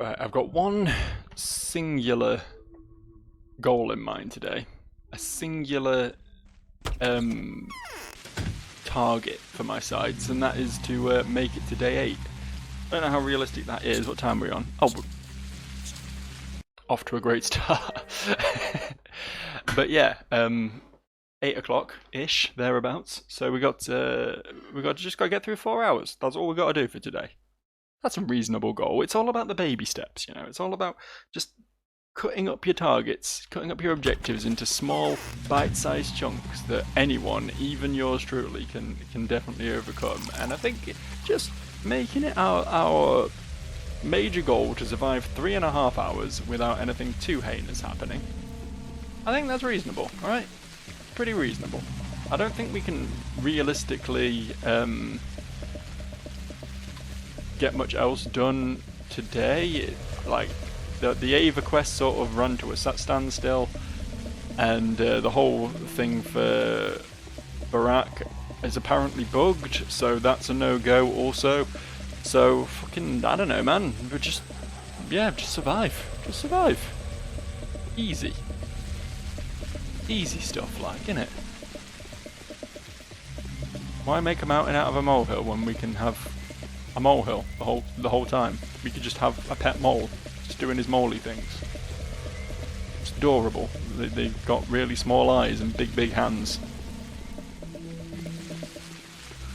Right, I've got one singular goal in mind today. A singular um, target for my sides, and that is to make it to day 8. I don't know how realistic that is. What time are we on? Oh, we're off to a great start. But yeah, 8 o'clock-ish, thereabouts. So we got just got to get through 4 hours. That's all we got to do for today. That's a reasonable goal. It's all about the baby steps, you know. It's all about just cutting up your targets, cutting up your objectives into small, bite-sized chunks that anyone, even yours truly, can definitely overcome. And I think just making it our major goal to survive 3.5 hours without anything too heinous happening, I think that's reasonable, alright? Pretty reasonable. I don't think we can realistically get much else done today. Like, the Ava quest sort of run to a standstill, and the whole thing for Barack is apparently bugged, so that's a no-go also. So, fucking, I don't know, man. But just survive. Just survive. Easy. Easy stuff, like, innit? Why make a mountain out of a molehill when we can have a molehill the whole time? We could just have a pet mole just doing his moley things. It's adorable. They've got really small eyes and big hands.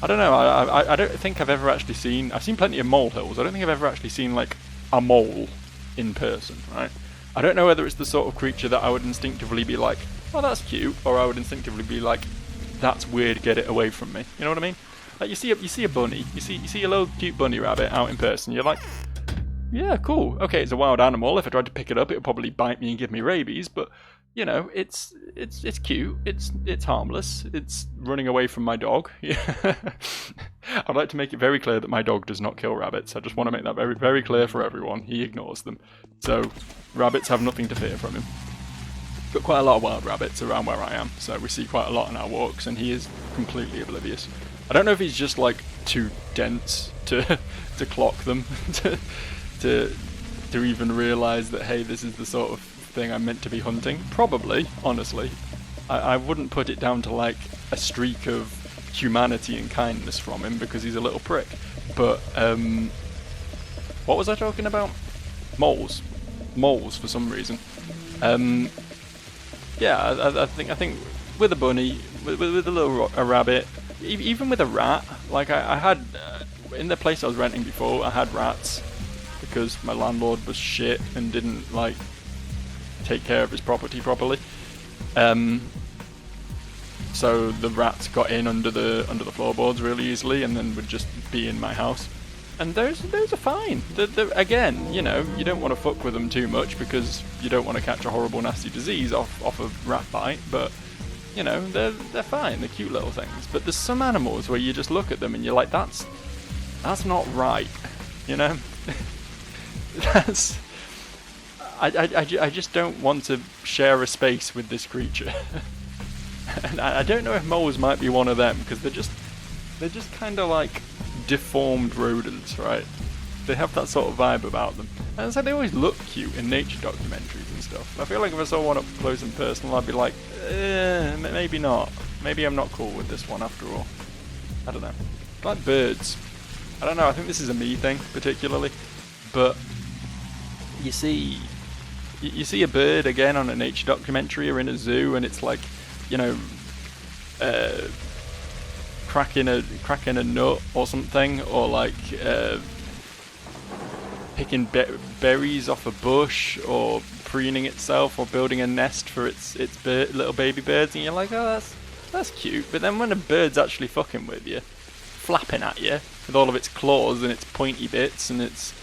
I don't know, I don't think I've ever actually seen... I've seen plenty of molehills. I don't think I've ever actually seen, like, a mole in person, right? I don't know whether it's the sort of creature that I would instinctively be like, oh, that's cute, or I would instinctively be like, that's weird, get it away from me. You know what I mean? Like, you see a bunny, you see a little cute bunny rabbit out in person, you're like, yeah, cool. Okay, it's a wild animal. If I tried to pick it up, it would probably bite me and give me rabies, but... You know, it's cute, it's harmless, it's running away from my dog. I'd like to make it very clear that my dog does not kill rabbits. I just want to make that very, very clear for everyone. He ignores them. So, rabbits have nothing to fear from him. Got quite a lot of wild rabbits around where I am, so we see quite a lot on our walks, and he is completely oblivious. I don't know if he's just, like, too dense to clock them, to even realise that, hey, this is the sort of thing I'm meant to be hunting. Probably, honestly. I wouldn't put it down to like a streak of humanity and kindness from him because he's a little prick. But what was I talking about? Moles for some reason. Yeah, I think with a bunny, with a rabbit, even with a rat. Like I had in the place I was renting before, I had rats because my landlord was shit and didn't like take care of his property properly. So the rats got in under the floorboards really easily, and then would just be in my house. And those are fine. Again, you know, you don't want to fuck with them too much because you don't want to catch a horrible nasty disease off a rat bite. But you know, they're fine. They're cute little things. But there's some animals where you just look at them and you're like, that's not right. You know, that's. I just don't want to share a space with this creature. And I don't know if moles might be one of them, because they're just kind of like deformed rodents, right? They have that sort of vibe about them. And so they always look cute in nature documentaries and stuff. I feel like if I saw one up close and personal, I'd be like, maybe not. Maybe I'm not cool with this one after all. I don't know. Like birds. I don't know, I think this is a me thing, particularly. But you see a bird again on a nature documentary or in a zoo, and it's like, you know, cracking a nut or something, or like picking berries off a bush, or preening itself, or building a nest for its little baby birds, and you're like, oh, that's cute. But then when a bird's actually fucking with you, flapping at you with all of its claws and its pointy bits and its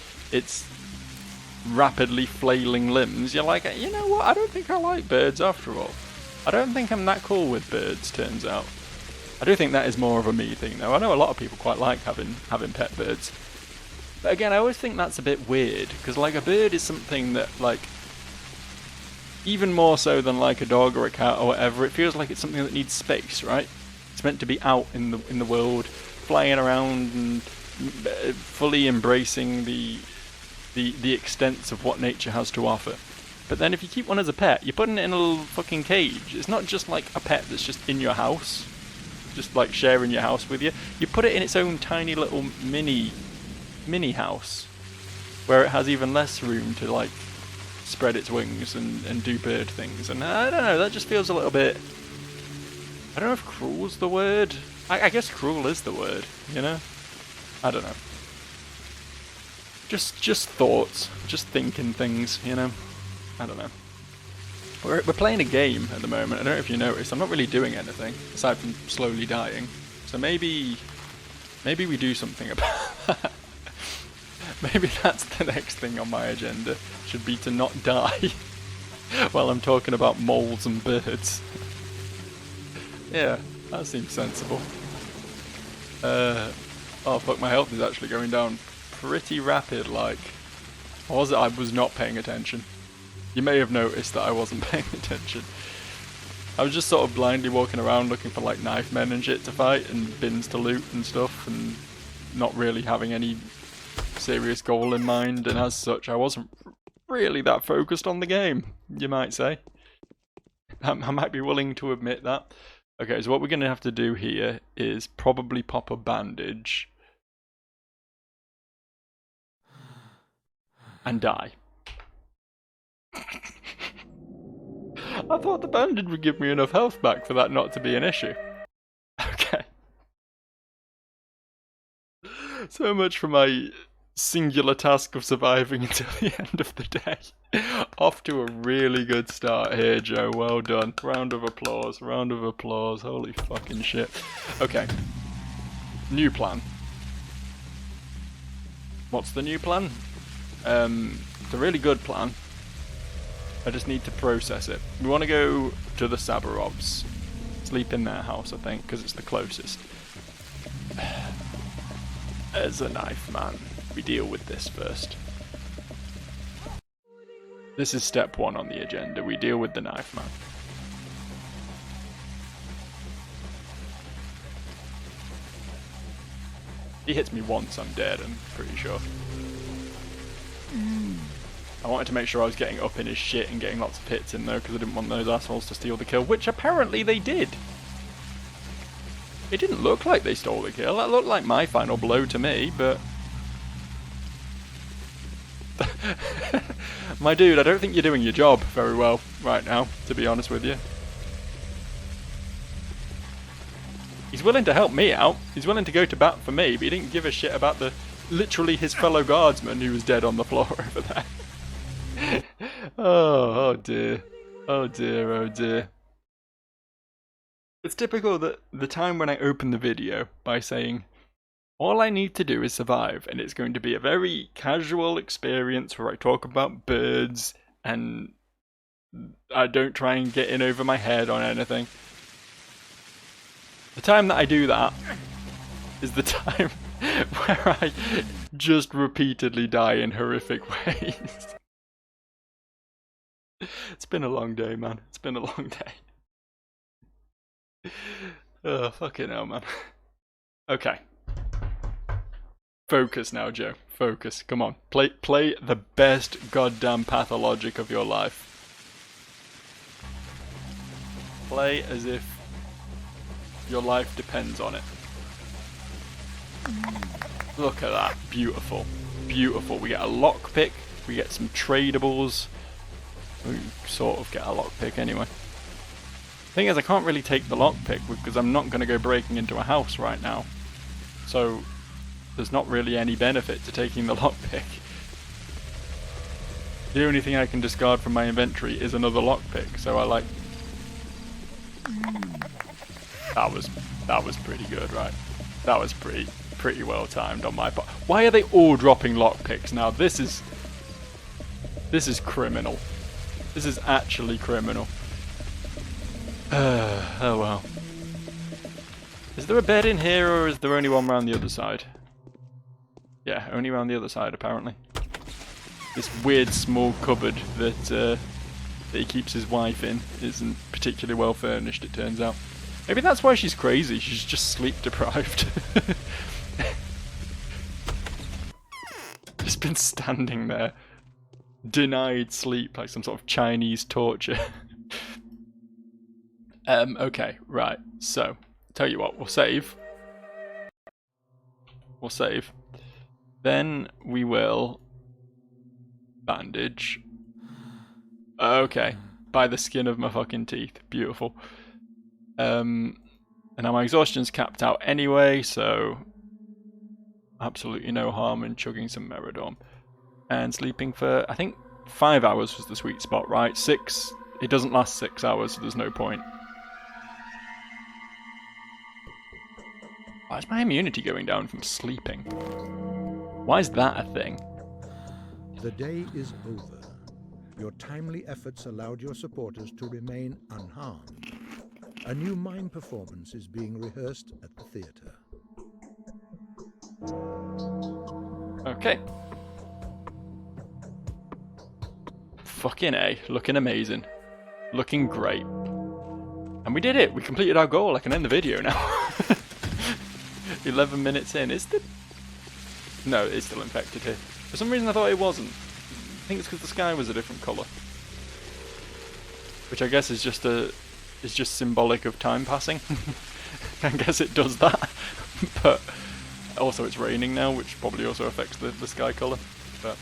rapidly flailing limbs, you're like, you know what, I don't think I like birds after all. I don't think I'm that cool with birds, turns out. I do think that is more of a me thing though. I know a lot of people quite like having pet birds. But again, I always think that's a bit weird, because like a bird is something that, like, even more so than like a dog or a cat or whatever, it feels like it's something that needs space, right? It's meant to be out in the world, flying around and fully embracing the the extents of what nature has to offer. But then if you keep one as a pet, you're putting it in a little fucking cage. It's not just like a pet that's just in your house, just like sharing your house with you. You put it in its own tiny little mini house, where it has even less room to like spread its wings and do bird things. And I don't know, that just feels a little bit, I don't know if cruel's the word. I guess cruel is the word, you know? I don't know. Just thoughts, just thinking things, you know? I don't know. We're playing a game at the moment. I don't know if you noticed. I'm not really doing anything aside from slowly dying. So maybe we do something about that. Maybe that's the next thing on my agenda. Should be to not die while I'm talking about moles and birds. Yeah, that seems sensible. Oh fuck, my health is actually going down pretty rapid. Like, I was not paying attention. You may have noticed that I wasn't paying attention. I was just sort of blindly walking around looking for like knife men and shit to fight and bins to loot and stuff, and not really having any serious goal in mind, and as such I wasn't really that focused on the game, you might say. I might be willing to admit that. Okay, so what we're going to have to do here is probably pop a bandage and die. I thought the bandage would give me enough health back for that not to be an issue. Okay. So much for my singular task of surviving until the end of the day. Off to a really good start here, Joe. Well done. Round of applause. Round of applause. Holy fucking shit. Okay. New plan. What's the new plan? It's a really good plan. I just need to process it. We want to go to the Sabarovs. Sleep in their house, I think, because it's the closest. As a knife man, we deal with this first. This is step 1 on the agenda. We deal with the knife man. He hits me once, I'm dead, I'm pretty sure. I wanted to make sure I was getting up in his shit and getting lots of hits in though, because I didn't want those assholes to steal the kill, which apparently they did. It didn't look like they stole the kill. That looked like my final blow to me, but... My dude, I don't think you're doing your job very well right now, to be honest with you. He's willing to help me out. He's willing to go to bat for me, but he didn't give a shit about literally his fellow guardsman who was dead on the floor over there. Oh dear. Oh dear, oh dear. It's typical that the time when I open the video by saying, all I need to do is survive, and it's going to be a very casual experience where I talk about birds and I don't try and get in over my head on anything. The time that I do that is the time where I just repeatedly die in horrific ways. It's been a long day, man. It's been a long day. Oh, fucking hell, man. Okay. Focus now, Joe. Focus. Come on. Play the best goddamn Pathologic of your life. Play as if your life depends on it. Look at that. Beautiful. Beautiful. We get a lockpick. We get some tradables. We sort of get a lockpick anyway. Thing is, I can't really take the lockpick because I'm not going to go breaking into a house right now. So there's not really any benefit to taking the lockpick. The only thing I can discard from my inventory is another lockpick. So I like... That was pretty good, right? That was pretty well timed on my part. Why are they all dropping lockpicks now? This is criminal. This is actually criminal. Oh well. Is there a bed in here, or is there only one around the other side? Yeah, only around the other side apparently. This weird small cupboard that he keeps his wife in isn't particularly well furnished, it turns out. Maybe that's why she's crazy, she's just sleep deprived. Just been standing there, denied sleep, like some sort of Chinese torture. Okay, right. So, tell you what, we'll save. We'll save. Then we will bandage. Okay, by the skin of my fucking teeth. Beautiful. And now my exhaustion's capped out anyway, so absolutely no harm in chugging some Meridorm. And sleeping for, I think, 5 hours was the sweet spot, right? 6, it doesn't last 6 hours, so there's no point. Why is my immunity going down from sleeping? Why is that a thing? The day is over. Your timely efforts allowed your supporters to remain unharmed. A new mime performance is being rehearsed at the theatre. Okay. Fucking A. Looking amazing. Looking great. And we did it! We completed our goal. I can end the video now. 11 minutes in. Is the... No, it's still infected here. For some reason I thought it wasn't. I think it's because the sky was a different colour. Which I guess is just symbolic of time passing. I guess it does that. But also it's raining now, which probably also affects the sky colour. But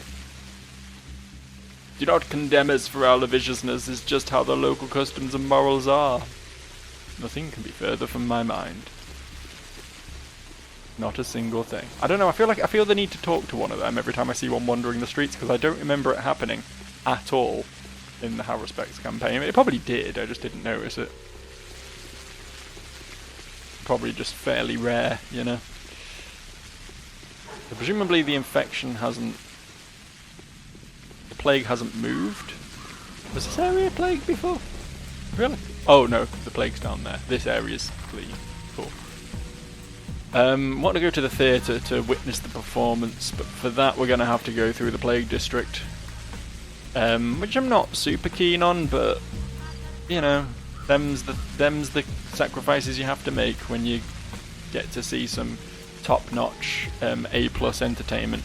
do not condemn us for our lasciviousness, is just how the local customs and morals are. Nothing can be further from my mind. Not a single thing. I don't know, I feel the need to talk to one of them every time I see one wandering the streets, because I don't remember it happening at all in the How Respects campaign. It probably did, I just didn't notice it. Probably just fairly rare, you know. So presumably the infection hasn't... The plague hasn't moved? Was this area plagued before? Really? Oh no, the plague's down there. This area's clean. Cool. Want to go to the theatre to witness the performance, but for that we're going to have to go through the Plague District. Which I'm not super keen on, but, you know, them's the sacrifices you have to make when you get to see some top-notch A+ entertainment.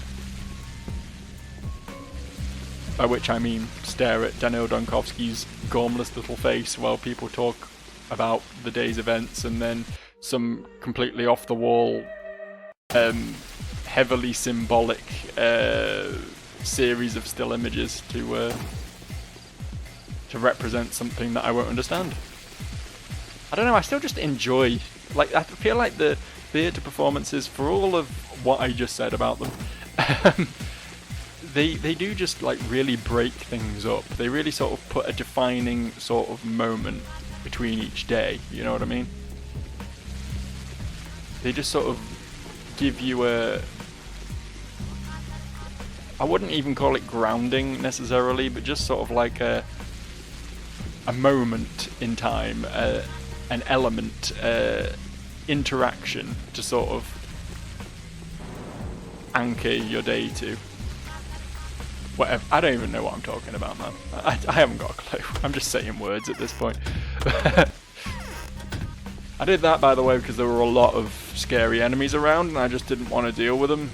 By which I mean stare at Daniel Donkovsky's gormless little face while people talk about the day's events, and then some completely off-the-wall, heavily symbolic series of still images to represent something that I won't understand. I don't know, I still just enjoy, like, I feel like the theatre performances, for all of what I just said about them, they do just, like, really break things up. They really sort of put a defining sort of moment between each day, you know what I mean? They just sort of give you a... I wouldn't even call it grounding necessarily, but just sort of like a moment in time, an element, interaction to sort of anchor your day to. Whatever. I don't even know what I'm talking about, man. I haven't got a clue. I'm just saying words at this point. I did that, by the way, because there were a lot of scary enemies around, and I just didn't want to deal with them.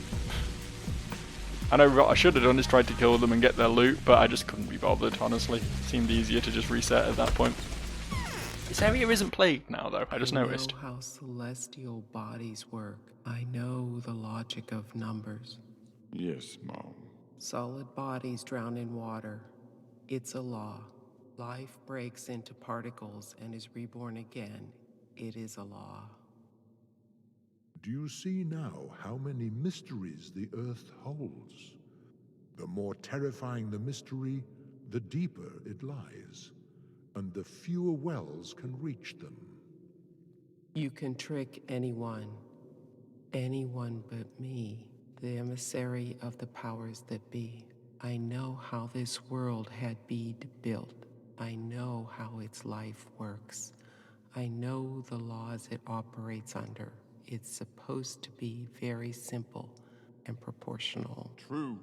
I know what I should have done is tried to kill them and get their loot, but I just couldn't be bothered, honestly. It seemed easier to just reset at that point. This area isn't plagued now, though. I just noticed. I know how celestial bodies work. I know the logic of numbers. Yes, Mom. Solid bodies drown in water. It's a law. Life breaks into particles and is reborn again. It is a law. Do you see now how many mysteries the Earth holds? The more terrifying the mystery, the deeper it lies, and the fewer wells can reach them. You can trick anyone but me, the emissary of the powers that be. I know how this world had been built. I know how its life works. I know the laws it operates under. It's supposed to be very simple and proportional. True,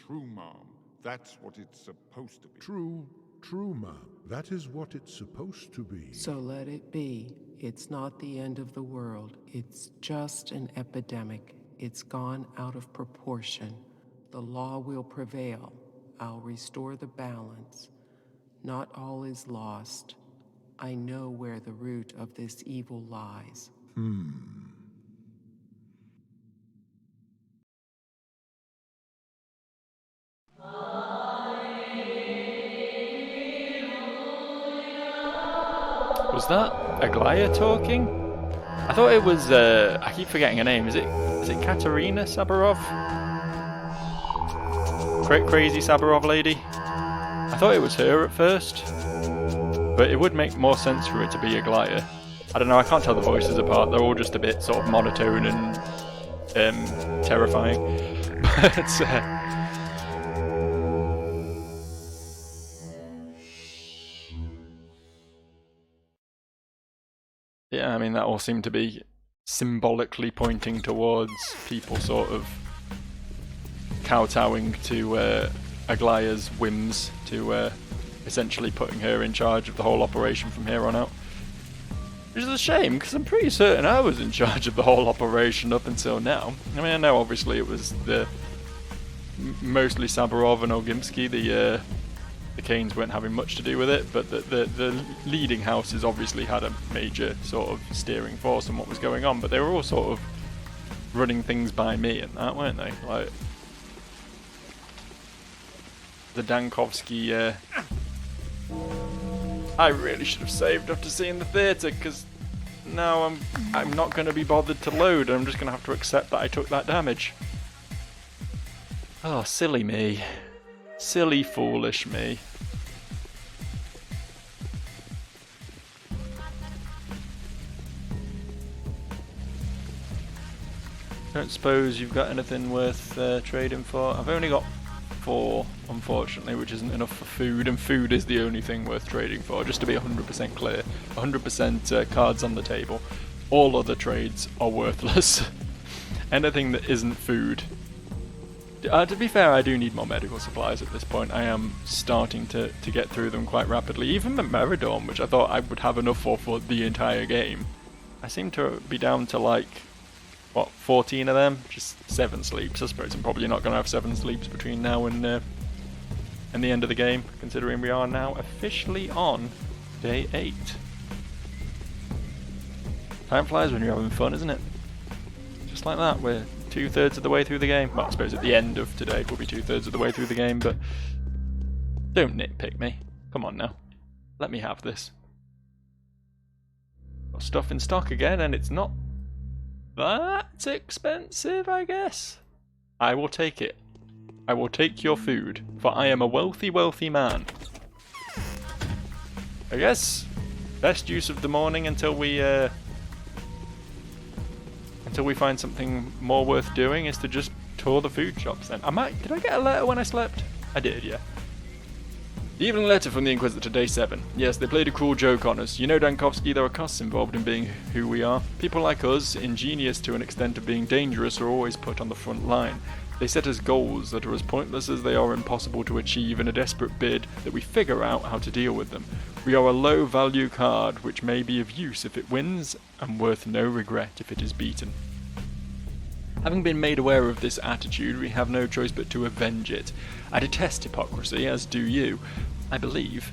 Mom. That's what it's supposed to be. True, Mom. That is what it's supposed to be. So let it be. It's not the end of the world. It's just an epidemic. It's gone out of proportion. The law will prevail. I'll restore the balance. Not all is lost. I know where the root of this evil lies. Was that Aglaya talking? I thought it was, I keep forgetting her name. Is it Katerina Saburov? Crazy Saburov lady? I thought it was her at first, but it would make more sense for it to be Aglaya. I don't know, I can't tell the voices apart. They're all just a bit sort of monotone and terrifying. But yeah, I mean, that all seemed to be symbolically pointing towards people sort of kowtowing to Aglaya's whims, to essentially putting her in charge of the whole operation from here on out. Which is a shame, because I'm pretty certain I was in charge of the whole operation up until now. I mean, I know obviously it was mostly Saburov and Ogimsky, the Canes weren't having much to do with it, but the leading houses obviously had a major sort of steering force on what was going on, but they were all sort of running things by me and that, weren't they? Like, the Dankovsky, I really should have saved up to see in the theatre, because now I'm not going to be bothered to load, and I'm just going to have to accept that I took that damage. Oh, silly me. Silly, foolish me. Don't suppose you've got anything worth trading for? I've only got 4, unfortunately, which isn't enough for food, and food is the only thing worth trading for, just to be 100% clear. 100% cards on the table. All other trades are worthless. Anything that isn't food. To be fair, I do need more medical supplies at this point. I am starting to get through them quite rapidly. Even the Meridorm, which I thought I would have enough for the entire game, I seem to be down to like, what, 14 of them? Just 7 sleeps. I suppose I'm probably not going to have 7 sleeps between now and the end of the game, considering we are now officially on day 8. Time flies when you're having fun, isn't it? Just like that, we're 2/3 of the way through the game. Well, I suppose at the end of today we'll be 2/3 of the way through the game, but don't nitpick me. Come on now. Let me have this. Got stuff in stock again, and it's not that expensive, I guess. I will take it. I will take your food, for I am a wealthy, wealthy man. I guess best use of the morning until we find something more worth doing is to just tour the food shops then. Did I get a letter when I slept? I did, yeah. The evening letter from the Inquisitor, day 7. Yes, they played a cruel joke on us. You know, Dankovsky, there are costs involved in being who we are. People like us, ingenious to an extent of being dangerous, are always put on the front line. They set us goals that are as pointless as they are impossible to achieve in a desperate bid that we figure out how to deal with them. We are a low-value card, which may be of use if it wins, and worth no regret if it is beaten. Having been made aware of this attitude, we have no choice but to avenge it. I detest hypocrisy, as do you, I believe.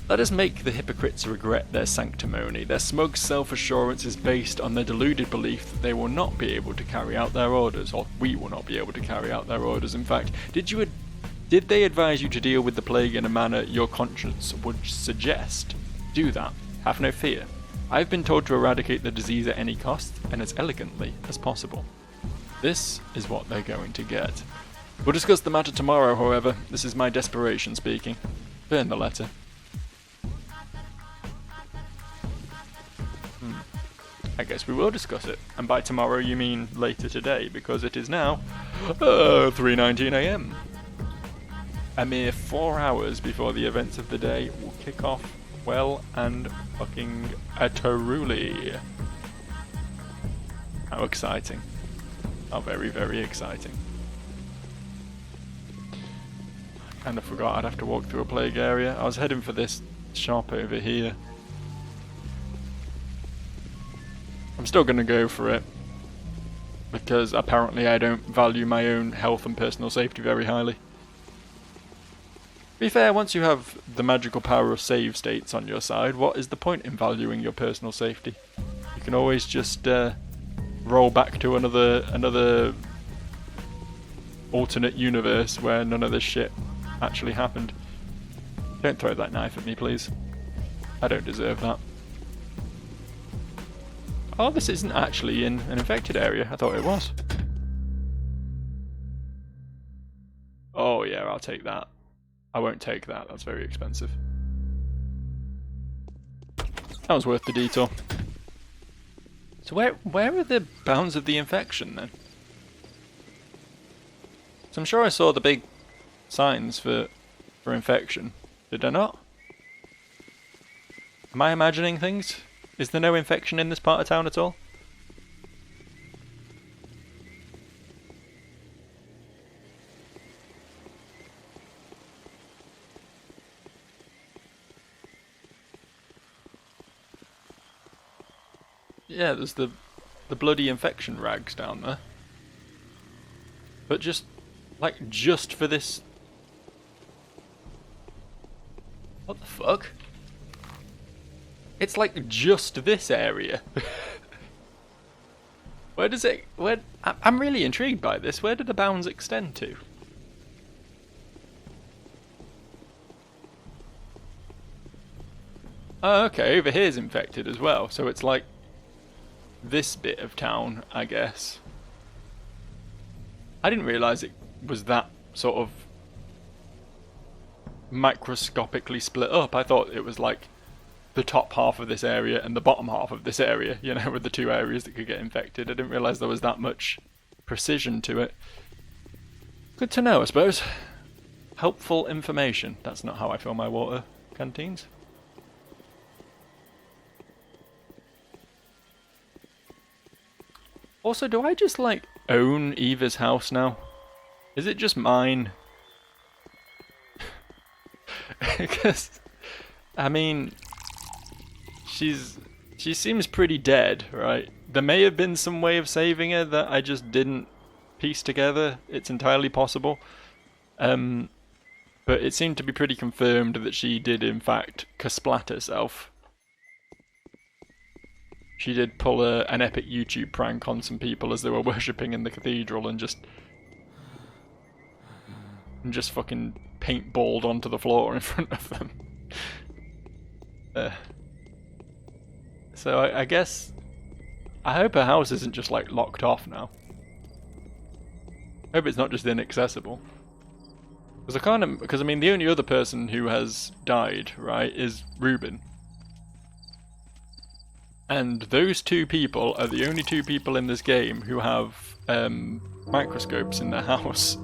Let us make the hypocrites regret their sanctimony. Their smug self-assurance is based on their deluded belief that they will not be able to carry out their orders, or we will not be able to carry out their orders. In fact, did they advise you to deal with the plague in a manner your conscience would suggest? Do that. Have no fear. I have been told to eradicate the disease at any cost, and as elegantly as possible. This is what they're going to get. We'll discuss the matter tomorrow, however. This is my desperation speaking. Burn the letter. I guess we will discuss it. And by tomorrow you mean later today, because it is now 3:19 AM. A mere 4 hours before the events of the day will kick off well and fucking truly. How exciting. How very, very exciting. I kind of forgot I'd have to walk through a plague area. I was heading for this shop over here. I'm still going to go for it. because apparently I don't value my own health and personal safety very highly. To be fair, once you have the magical power of save states on your side, what is the point in valuing your personal safety? You can always just roll back to another alternate universe where none of this shit actually happened. Don't throw that knife at me, please. I don't deserve that. Oh, this isn't actually in an infected area. I thought it was. Oh yeah, I'll take that. I won't take that. That's very expensive. That was worth the detour. So where are the bounds of the infection then? So I'm sure I saw the big signs for infection. Did I not? Am I imagining things? Is there no infection in this part of town at all? Yeah, there's the bloody infection rags down there. But just for this. What the fuck? It's like just this area. Where does it? I'm really intrigued by this. Where do the bounds extend to? Oh, okay. Over here's infected as well. So it's like this bit of town, I guess. I didn't realise it was that sort of microscopically split up. I thought it was like the top half of this area and the bottom half of this area, you know, with the two areas that could get infected. I didn't realise there was that much precision to it. Good to know, I suppose. Helpful information. That's not how I fill my water canteens. Also, do I just, like, own Eva's house now? Is it just mine? Because, I mean, she seems pretty dead, right? There may have been some way of saving her that I just didn't piece together. It's entirely possible. But it seemed to be pretty confirmed that she did, in fact, kasplat herself. She did pull an epic YouTube prank on some people as they were worshipping in the cathedral and just fucking paintballed onto the floor in front of them. So I guess I hope her house isn't just like locked off now. I hope it's not just inaccessible. Because I mean the only other person who has died, right, is Ruben. And those two people are the only two people in this game who have microscopes in their house.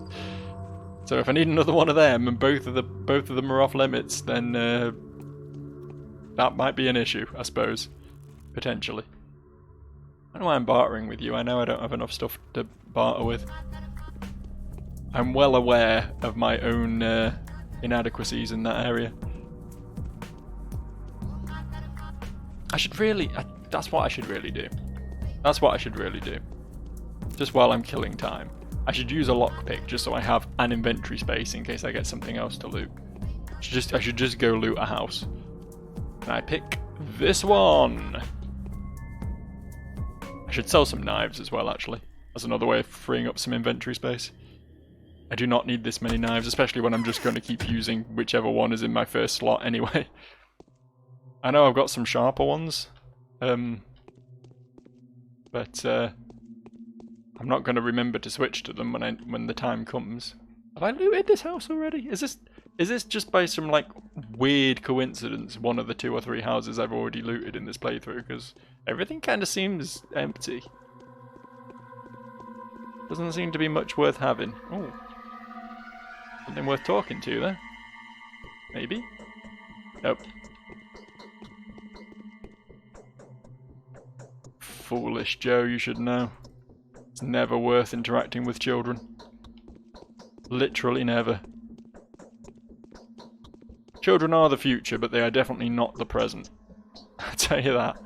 So if I need another one of them and both of them are off limits, then that might be an issue, I suppose, potentially. I don't know why I'm bartering with you. I know I don't have enough stuff to barter with. I'm well aware of my own inadequacies in that area. That's what I should really do. That's what I should really do. Just while I'm killing time. I should use a lockpick just so I have an inventory space in case I get something else to loot. I should just go loot a house. And I pick this one. I should sell some knives as well, actually. That's another way of freeing up some inventory space. I do not need this many knives, especially when I'm just going to keep using whichever one is in my first slot anyway. I know I've got some sharper ones, but I'm not going to remember to switch to them when the time comes. Have I looted this house already? Is this just by some like weird coincidence one of the 2 or 3 houses I've already looted in this playthrough? Because everything kind of seems empty. Doesn't seem to be much worth having. Oh, something worth talking to there. Maybe. Nope. Foolish Joe, you should know. It's never worth interacting with children. Literally never. Children are the future, but they are definitely not the present. I'll tell you that.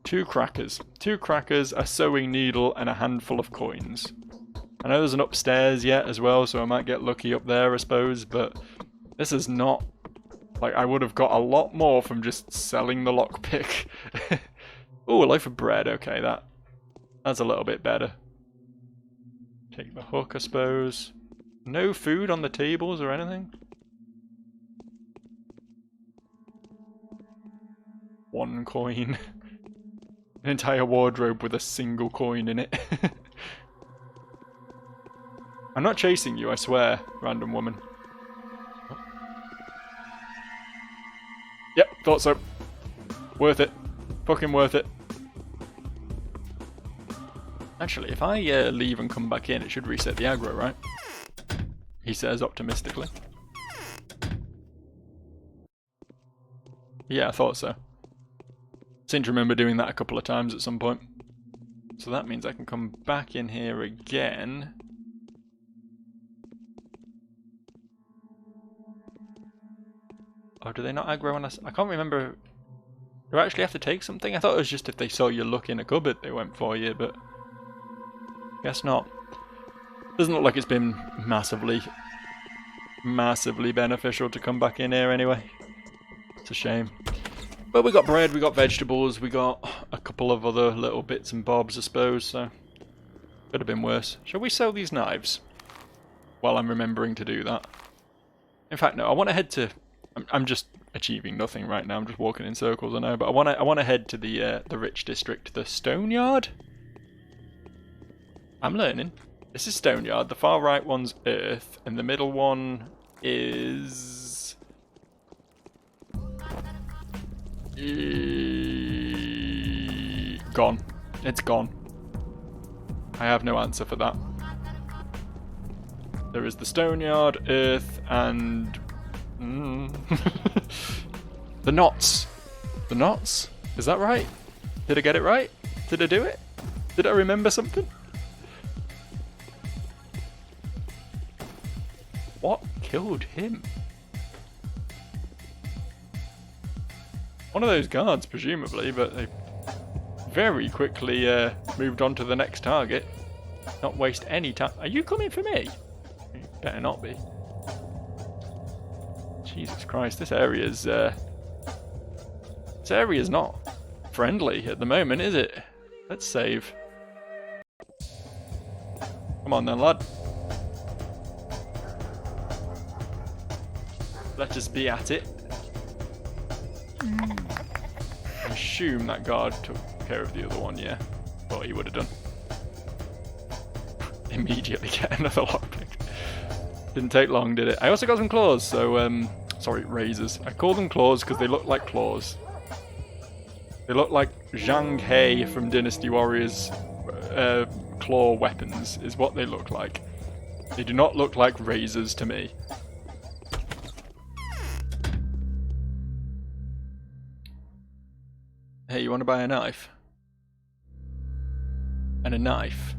2 crackers. 2 crackers, a sewing needle, and a handful of coins. I know there's an upstairs yet as well, so I might get lucky up there, I suppose, but this is not... Like, I would have got a lot more from just selling the lockpick. Ooh, a loaf of bread. Okay, that's a little bit better. Take the hook, I suppose. No food on the tables or anything? 1 coin. An entire wardrobe with a single coin in it. I'm not chasing you, I swear, random woman. Yep, thought so. Worth it. Fucking worth it. Actually, if I leave and come back in, it should reset the aggro, right? He says optimistically. Yeah, I thought so. Seem to remember doing that a couple of times at some point. So that means I can come back in here again. Or do they not aggro on us? I can't remember. Do I actually have to take something? I thought it was just if they saw you look in a cupboard they went for you, but... Guess not. Doesn't look like it's been massively beneficial to come back in here anyway. It's a shame. But we got bread, we got vegetables, we got a couple of other little bits and bobs, I suppose, so... Could have been worse. Shall we sell these knives? While I'm remembering to do that. In fact, no, I want to head to... I'm just achieving nothing right now, I'm just walking in circles, I know, but I want to head to the rich district, the Stone Yard? I'm learning. This is Stone Yard, the far right one's Earth, and the middle one is... Gone. It's gone. I have no answer for that. There is the Stone Yard, Earth, and... the knots. The knots? Is that right? Did I get it right? Did I do it? Did I remember something? What killed him? One of those guards, presumably, but they very quickly moved on to the next target. Not waste any time. Are you coming for me? You better not be. Jesus Christ, this area's not friendly at the moment, is it? Let's save. Come on then, lad. Let us be at it. I assume that guard took care of the other one, yeah. Thought he would have done. Immediately get another lockpick. Didn't take long, did it? I also got some claws, so, sorry, razors. I call them claws because they look like claws. They look like Zhang He from Dynasty Warriors claw weapons, is what they look like. They do not look like razors to me. Hey, you want to buy a knife? And a knife?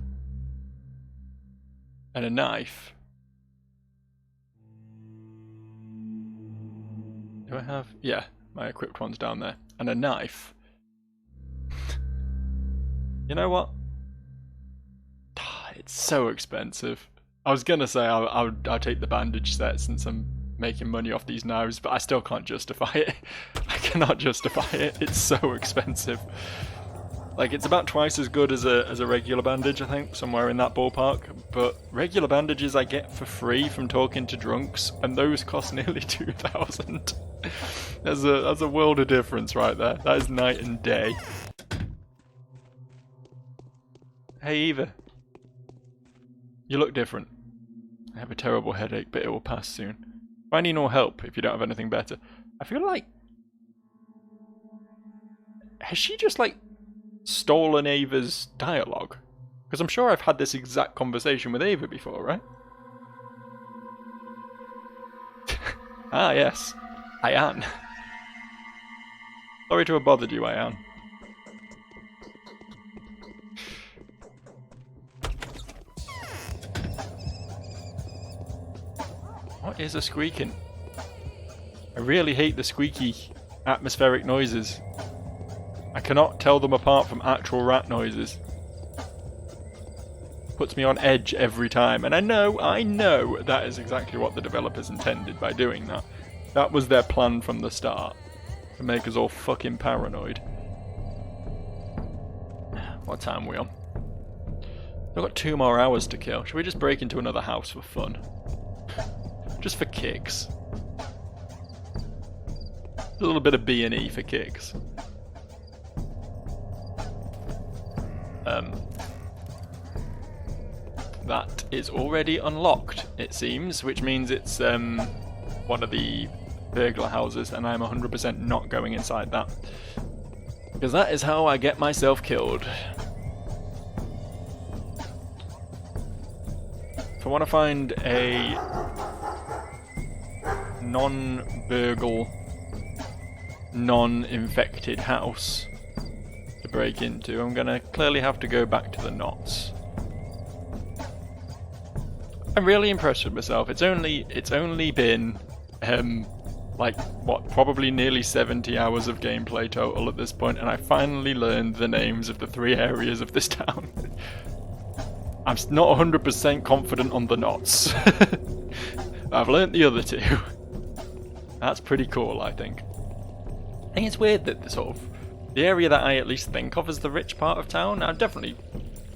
And a knife? Do I have... Yeah, my equipped one's down there. And a knife. You know what? It's so expensive. I was gonna say I'll take the bandage set since I'm making money off these knives, but I still can't justify it. I cannot justify it. It's so expensive. Like, it's about twice as good as a regular bandage, I think, somewhere in that ballpark. But regular bandages I get for free from talking to drunks, and those cost nearly 2,000. There's a world of difference right there. That is night and day. Hey, Eva. You look different. I have a terrible headache, but it will pass soon. If I need no help, if you don't have anything better. I feel like... Has she just, like, stolen Ava's dialogue? Because I'm sure I've had this exact conversation with Ava before, right? Ah, yes. Ayan. Sorry to have bothered you, Ayan. What is a squeaking? I really hate the squeaky atmospheric noises. I cannot tell them apart from actual rat noises. Puts me on edge every time, and I know that is exactly what the developers intended by doing that. That was their plan from the start, to make us all fucking paranoid. What time are we on? We've got 2 more hours to kill. Should we just break into another house for fun? Just for kicks. A little bit of B&E for kicks. That is already unlocked, it seems, which means it's one of the burglar houses, and I'm 100% not going inside that. Because that is how I get myself killed. If I want to find a non-burgle, non-infected house to break into, I'm gonna clearly have to go back to the knots. I'm really impressed with myself. It's only been like what, probably nearly 70 hours of gameplay total at this point, and I finally learned the names of the 3 areas of this town. I'm not 100% confident on the knots. I've learnt the other 2. That's pretty cool, I think. I think it's weird that the area that I at least think of as the rich part of town, I definitely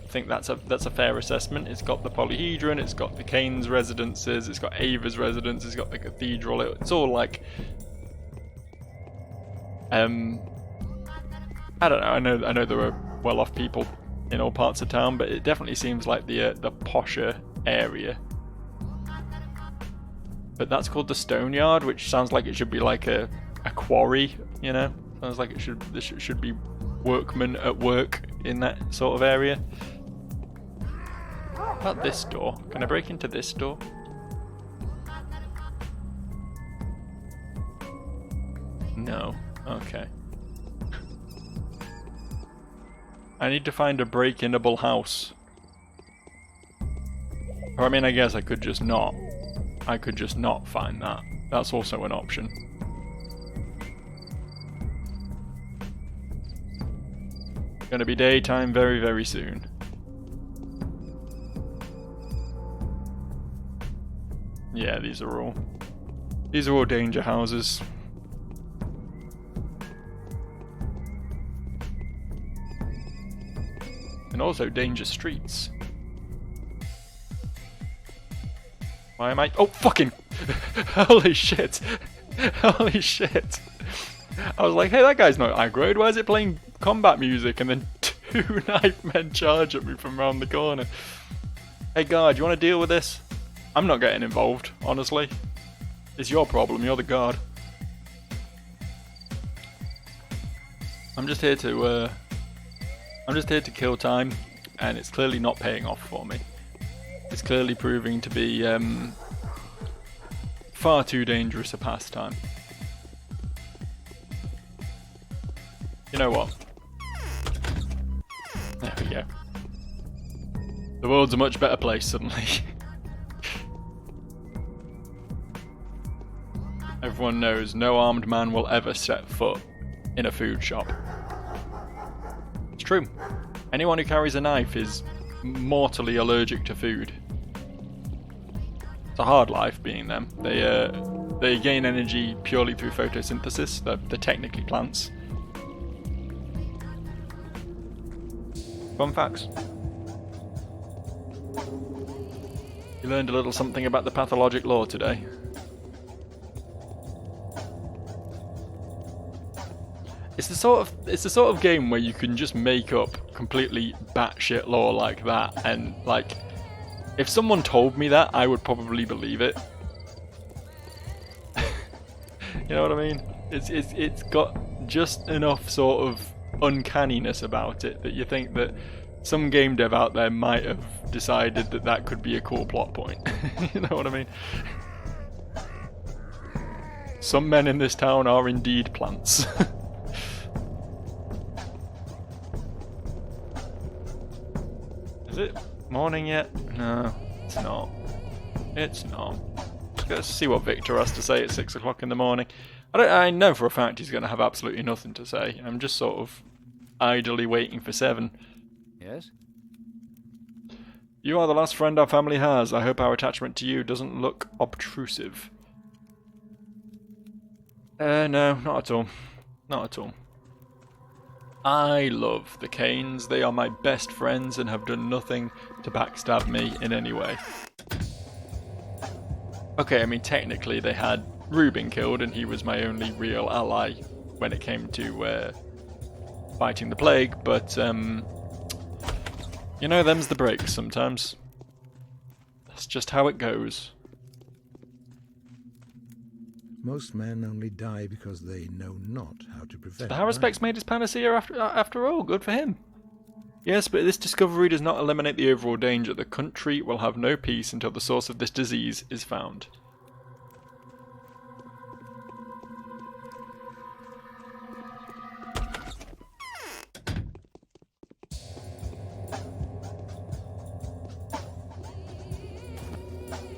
think that's a fair assessment. It's got the polyhedron, it's got the Kane's residences, it's got Ava's residence, it's got the cathedral. It's all like, I don't know. I know there are well-off people in all parts of town, but it definitely seems like the posher area. But that's called the Stone Yard, which sounds like it should be like a quarry. You know, sounds like it should be workmen at work in that sort of area. What about this door? Can I break into this door? No. Okay. I need to find a break-inable house. Or I mean, I guess I could just not. I could just not find that. That's also an option. Gonna be daytime very, very soon. Yeah, these are all danger houses. And also danger streets. Why am I? Oh, fucking! Holy shit! Holy shit! I was like, hey, that guy's not aggroed. Why is it playing combat music? And then 2 knife men charge at me from around the corner. Hey, guard, you want to deal with this? I'm not getting involved, honestly. It's your problem. You're the guard. I'm just here to kill time, and it's clearly not paying off for me. It's clearly proving to be far too dangerous a pastime. You know what? There we go. The world's a much better place suddenly. Everyone knows no armed man will ever set foot in a food shop. It's true. Anyone who carries a knife is mortally allergic to food. It's a hard life being them. They gain energy purely through photosynthesis. They're technically plants. Fun facts. You learned a little something about the pathologic law today. It's the sort of game where you can just make up completely batshit lore like that, and like, if someone told me that, I would probably believe it. You know what I mean? It's got just enough sort of uncanniness about it that you think that some game dev out there might have decided that that could be a cool plot point. You know what I mean? Some men in this town are indeed plants. Is it morning yet? No, it's not. It's not. Let's see what Victor has to say at 6 o'clock in the morning. I know for a fact he's going to have absolutely nothing to say. I'm just sort of idly waiting for 7. Yes? You are the last friend our family has. I hope our attachment to you doesn't look obtrusive. No, not at all. Not at all. I love the Kanes. They are my best friends and have done nothing to backstab me in any way. Okay, I mean, technically they had Reuben killed and he was my only real ally when it came to fighting the plague, but, you know, them's the breaks sometimes. That's just how it goes. Most men only die because they know not how to prevent. The Haruspex made his panacea after all. Good for him. Yes, but this discovery does not eliminate the overall danger. The country will have no peace until the source of this disease is found.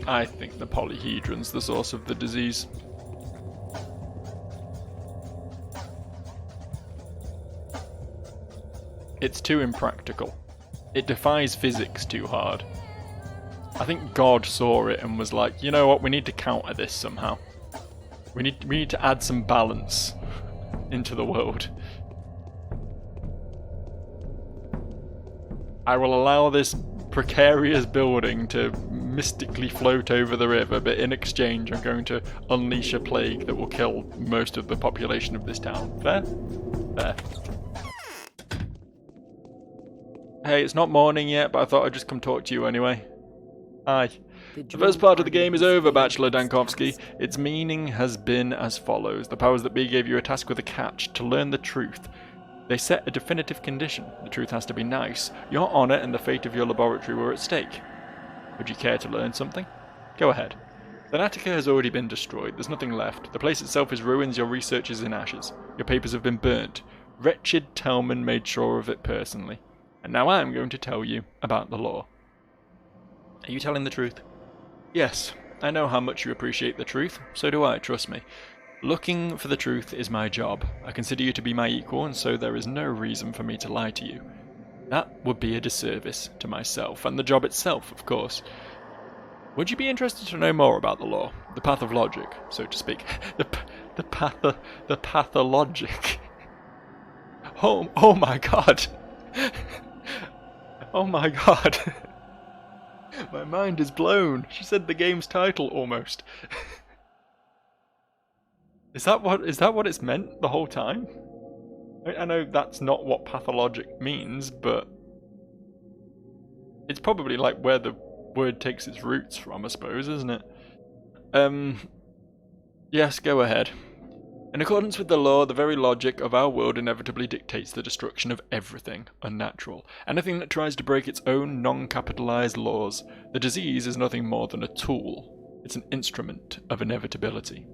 I think the polyhedron's the source of the disease. It's too impractical. It defies physics too hard. I think God saw it and was like, you know what, we need to counter this somehow. We need to add some balance into the world. I will allow this precarious building to mystically float over the river, but in exchange I'm going to unleash a plague that will kill most of the population of this town. Fair? Fair. Hey, it's not morning yet, but I thought I'd just come talk to you anyway. Hi. The first part of the game is over, Bachelor Dankovsky. Its meaning has been as follows. The powers that be gave you a task with a catch, to learn the truth. They set a definitive condition. The truth has to be nice. Your honour and the fate of your laboratory were at stake. Would you care to learn something? Go ahead. The Attica has already been destroyed. There's nothing left. The place itself is ruins. Your research is in ashes. Your papers have been burnt. Wretched Telman made sure of it personally. And now I'm going to tell you about the law. Are you telling the truth? Yes, I know how much you appreciate the truth. So do I, trust me. Looking for the truth is my job. I consider you to be my equal, and so there is no reason for me to lie to you. That would be a disservice to myself, and the job itself, of course. Would you be interested to know more about the law? The path of logic, so to speak. The pathologic. Oh my god. Oh my god. My mind is blown. She said the game's title, almost. Is that what it's meant the whole time? I know that's not what pathologic means, but it's probably like where the word takes its roots from, I suppose, isn't it? Yes, go ahead. In accordance with the law, the very logic of our world inevitably dictates the destruction of everything unnatural. Anything that tries to break its own non-capitalized laws. The disease is nothing more than a tool. It's an instrument of inevitability.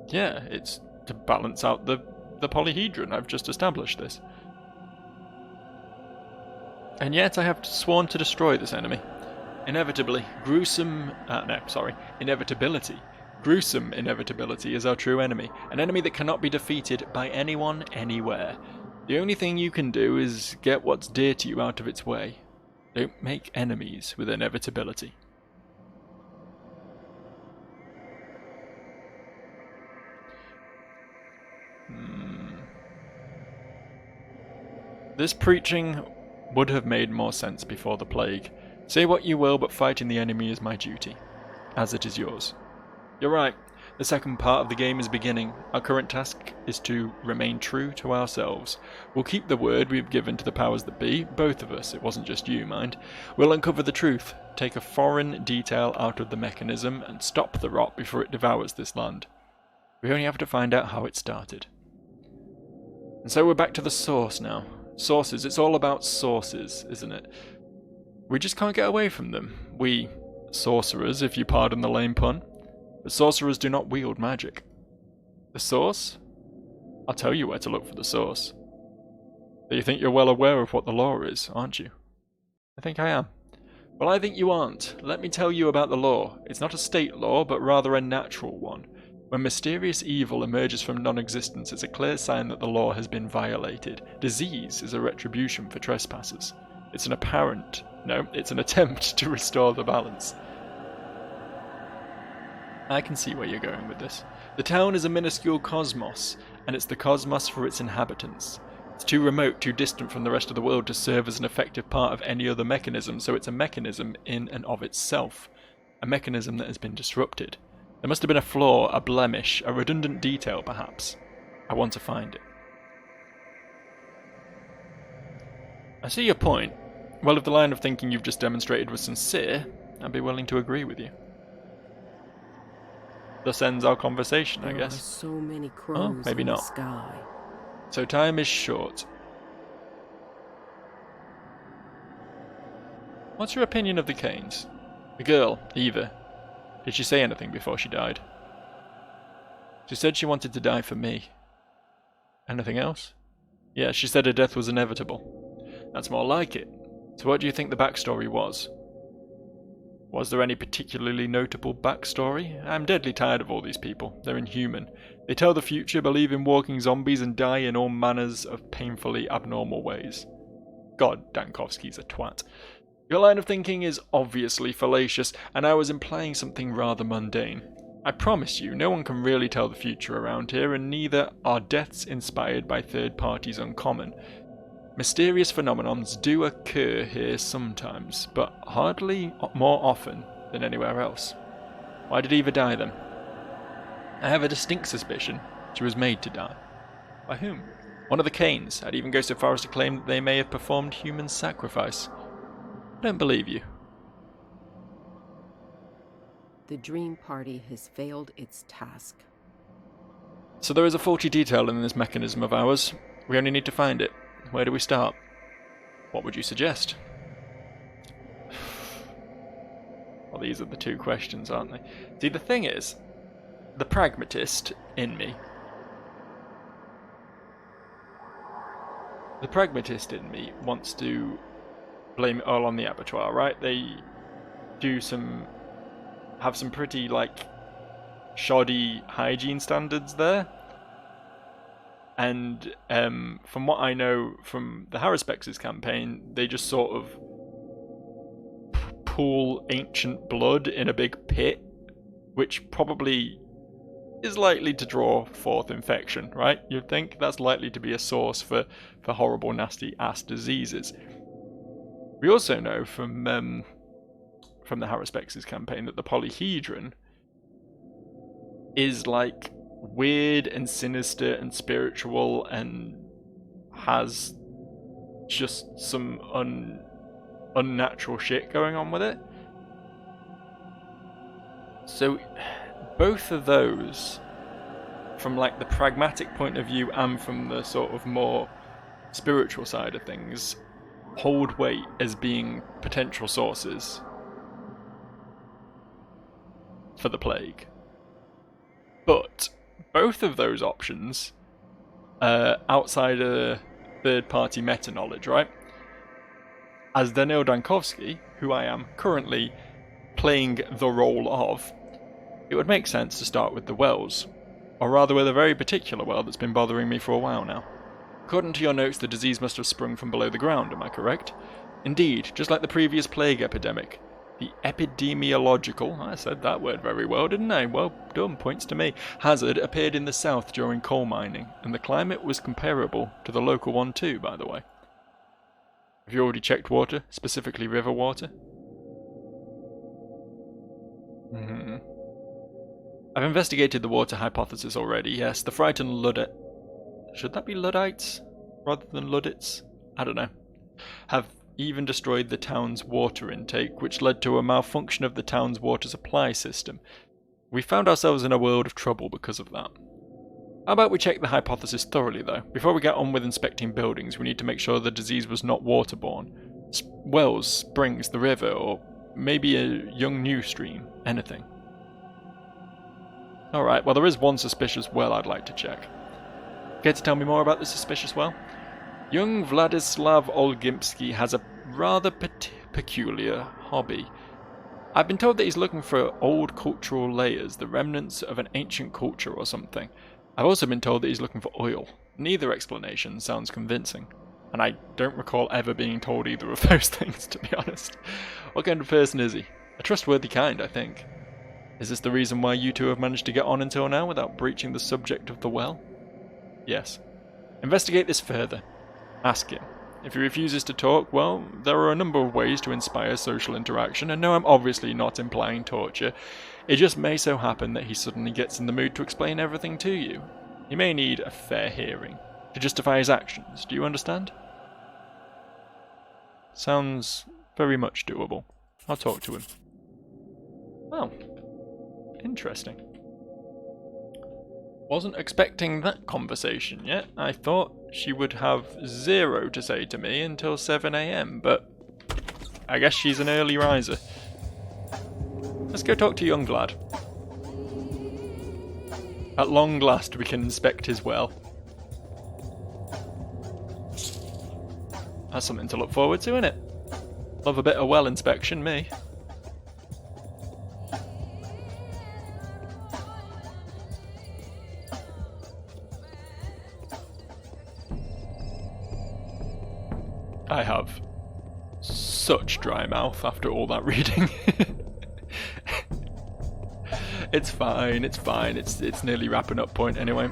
Yeah, it's to balance out the polyhedron. I've just established this. And yet I have sworn to destroy this enemy. Inevitability. Gruesome inevitability is our true enemy. An enemy that cannot be defeated by anyone, anywhere. The only thing you can do is get what's dear to you out of its way. Don't make enemies with inevitability. This preaching would have made more sense before the plague. Say what you will, but fighting the enemy is my duty, as it is yours. You're right. The second part of the game is beginning. Our current task is to remain true to ourselves. We'll keep the word we've given to the powers that be, both of us. It wasn't just you, mind. We'll uncover the truth, take a foreign detail out of the mechanism, and stop the rot before it devours this land. We only have to find out how it started. And so we're back to the source now. Sources. It's all about sources, isn't it? We just can't get away from them. We sorcerers, if you pardon the lame pun. But sorcerers do not wield magic. The source? I'll tell you where to look for the source. But you think you're well aware of what the law is, aren't you? I think I am. Well, I think you aren't. Let me tell you about the law. It's not a state law, but rather a natural one. When mysterious evil emerges from non-existence, it's a clear sign that the law has been violated. Disease is a retribution for trespassers. It's an attempt to restore the balance. I can see where you're going with this. The town is a minuscule cosmos, and it's the cosmos for its inhabitants. It's too remote, too distant from the rest of the world to serve as an effective part of any other mechanism, so it's a mechanism in and of itself. A mechanism that has been disrupted. There must have been a flaw, a blemish, a redundant detail perhaps. I want to find it. I see your point. Well, if the line of thinking you've just demonstrated was sincere, I'd be willing to agree with you. Thus ends our conversation, I guess. There are so many crows maybe in not. the sky. So time is short. What's your opinion of the Canes? The girl, Eva. Did she say anything before she died? She said she wanted to die for me. Anything else? Yeah, she said her death was inevitable. That's more like it. So what do you think the backstory was? Was there any particularly notable backstory? I'm deadly tired of all these people. They're inhuman. They tell the future, believe in walking zombies, and die in all manners of painfully abnormal ways. God, Dankovsky's a twat. Your line of thinking is obviously fallacious, and I was implying something rather mundane. I promise you, no one can really tell the future around here, and neither are deaths inspired by third parties uncommon. Mysterious phenomenons do occur here sometimes, but hardly more often than anywhere else. Why did Eva die then? I have a distinct suspicion she was made to die. By whom? One of the Canes. I'd even go so far as to claim that they may have performed human sacrifice. I don't believe you. The Dream Party has failed its task. So there is a faulty detail in this mechanism of ours. We only need to find it. Where do we start? What would you suggest? Well, these are the two questions, aren't they? See, the thing is, the pragmatist in me wants to blame it all on the abattoir, right? They have some pretty, shoddy hygiene standards there. And from what I know from the Harrispex's campaign, they just sort of pool ancient blood in a big pit, which probably is likely to draw forth infection, right? You'd think that's likely to be a source for horrible, nasty ass diseases. We also know from the Harrispex's campaign that the polyhedron is weird and sinister and spiritual and has just some unnatural shit going on with it. So both of those, from the pragmatic point of view and from the sort of more spiritual side of things, hold weight as being potential sources for the plague. But both of those options outside of third-party meta-knowledge, right? As Daniil Dankovsky, who I am currently playing the role of, it would make sense to start with the wells, or rather with a very particular well that's been bothering me for a while now. According to your notes, the disease must have sprung from below the ground, am I correct? Indeed, just like the previous plague epidemic. The epidemiological, I said that word very well, didn't I? Well done, points to me. Hazard appeared in the south during coal mining, and the climate was comparable to the local one too, by the way. Have you already checked water, specifically river water? I've investigated the water hypothesis already, yes. The frightened Luddite... Should that be Luddites rather than Luddits? I don't know. Have even destroyed the town's water intake, which led to a malfunction of the town's water supply system. We found ourselves in a world of trouble because of that. How about we check the hypothesis thoroughly, though? Before we get on with inspecting buildings, we need to make sure the disease was not waterborne. Wells, springs, the river, or maybe a young new stream. Anything. Alright, well there is one suspicious well I'd like to check. Care to tell me more about the suspicious well? Young Vladislav Olgimpsky has a rather peculiar hobby. I've been told that he's looking for old cultural layers, the remnants of an ancient culture or something. I've also been told that he's looking for oil. Neither explanation sounds convincing. And I don't recall ever being told either of those things, to be honest. What kind of person is he? A trustworthy kind, I think. Is this the reason why you two have managed to get on until now without breaching the subject of the well? Yes. Investigate this further. Ask him. If he refuses to talk, well, there are a number of ways to inspire social interaction, and no, I'm obviously not implying torture. It just may so happen that he suddenly gets in the mood to explain everything to you. He may need a fair hearing to justify his actions. Do you understand? Sounds very much doable. I'll talk to him. Oh, interesting. Wasn't expecting that conversation yet. I thought she would have 0 to say to me until 7 AM, but I guess she's an early riser. Let's go talk to young Vlad. At long last we can inspect his well. That's something to look forward to, innit? Love a bit of well inspection, me. I have such dry mouth after all that reading. It's fine, it's nearly wrapping up point anyway.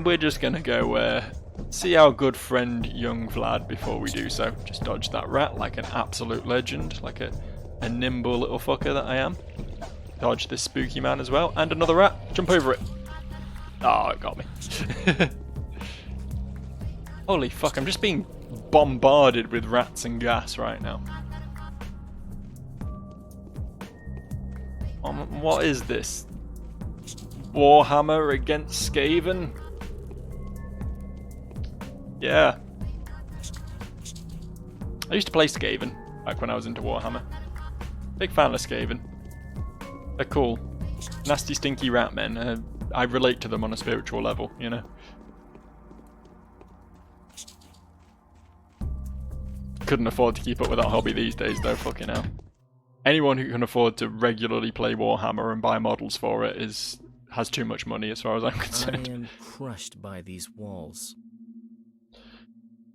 We're just gonna go see our good friend young Vlad before we do so. Just dodge that rat like an absolute legend, like a nimble little fucker that I am. Dodge this spooky man as well, and another rat, jump over it. Oh, it got me. Holy fuck, I'm just being bombarded with rats and gas right now. What is this? Warhammer against Skaven? Yeah. I used to play Skaven back when I was into Warhammer. Big fan of Skaven. They're cool. Nasty, stinky rat men. I relate to them on a spiritual level, you know. Couldn't afford to keep up with that hobby these days though, fucking hell. Anyone who can afford to regularly play Warhammer and buy models for it has too much money as far as I'm concerned. I am crushed by these walls.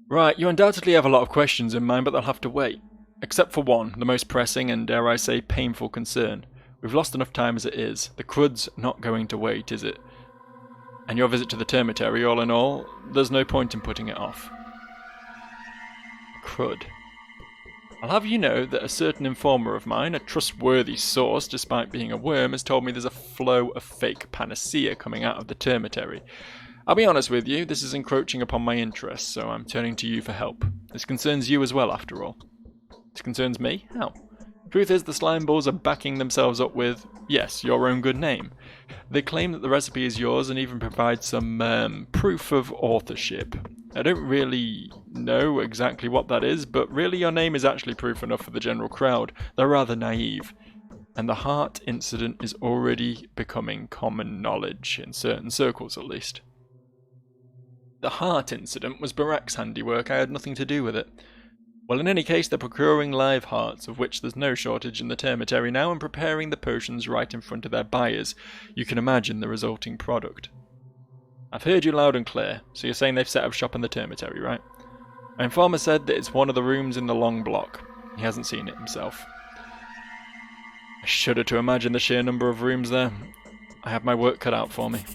Right, you undoubtedly have a lot of questions in mind, but they'll have to wait. Except for one, the most pressing and, dare I say, painful concern. We've lost enough time as it is. The crud's not going to wait, is it? And your visit to the termitary, all in all, there's no point in putting it off. Crud. I'll have you know that a certain informer of mine, a trustworthy source despite being a worm, has told me there's a flow of fake panacea coming out of the termitary. I'll be honest with you, this is encroaching upon my interests, so I'm turning to you for help. This concerns you as well, after all. This concerns me? How? Truth is, the slime balls are backing themselves up with, yes, your own good name. They claim that the recipe is yours and even provide some proof of authorship. I don't really know exactly what that is, but really your name is actually proof enough for the general crowd. They're rather naive. And the heart incident is already becoming common knowledge, in certain circles at least. The heart incident was Barak's handiwork, I had nothing to do with it. Well, in any case, they're procuring live hearts, of which there's no shortage in the termitary now, and preparing the potions right in front of their buyers. You can imagine the resulting product. I've heard you loud and clear, so you're saying they've set up shop in the termitary, right? My informer said that it's one of the rooms in the long block. He hasn't seen it himself. I shudder to imagine the sheer number of rooms there. I have my work cut out for me.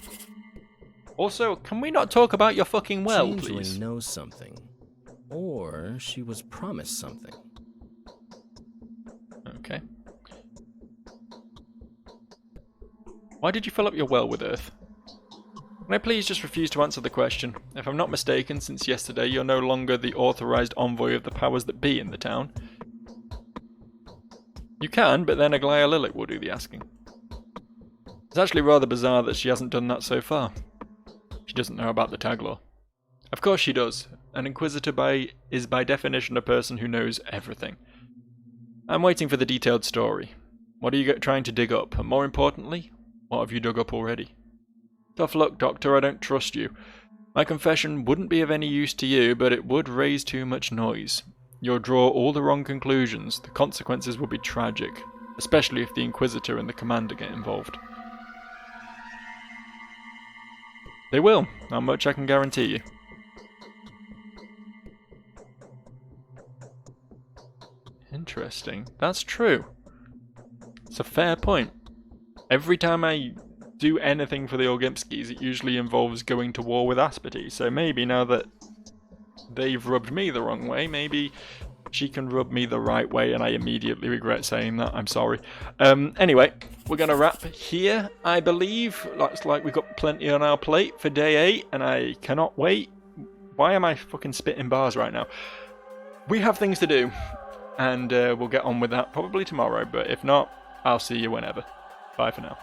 Also, can we not talk about your fucking well, Changeling please? knows something. Or she was promised something. Okay. Why did you fill up your well with earth? Can I please just refuse to answer the question? If I'm not mistaken, since yesterday you're no longer the authorised envoy of the powers that be in the town. You can, but then Aglaia Lilic will do the asking. It's actually rather bizarre that she hasn't done that so far. She doesn't know about the tag law. Of course she does. An Inquisitor is by definition a person who knows everything. I'm waiting for the detailed story. What are you trying to dig up? And more importantly, what have you dug up already? Tough luck, Doctor, I don't trust you. My confession wouldn't be of any use to you, but it would raise too much noise. You'll draw all the wrong conclusions. The consequences will be tragic. Especially if the Inquisitor and the Commander get involved. They will, how much I can guarantee you. Interesting. That's true. It's a fair point. Every time I do anything for the Orgimskis, it usually involves going to war with Asparty, so maybe now that they've rubbed me the wrong way, maybe she can rub me the right way, and I immediately regret saying that. I'm sorry. Anyway, we're going to wrap here, I believe. Looks like we've got plenty on our plate for day 8, and I cannot wait. Why am I fucking spitting bars right now? We have things to do, and we'll get on with that probably tomorrow, but if not, I'll see you whenever. Bye for now.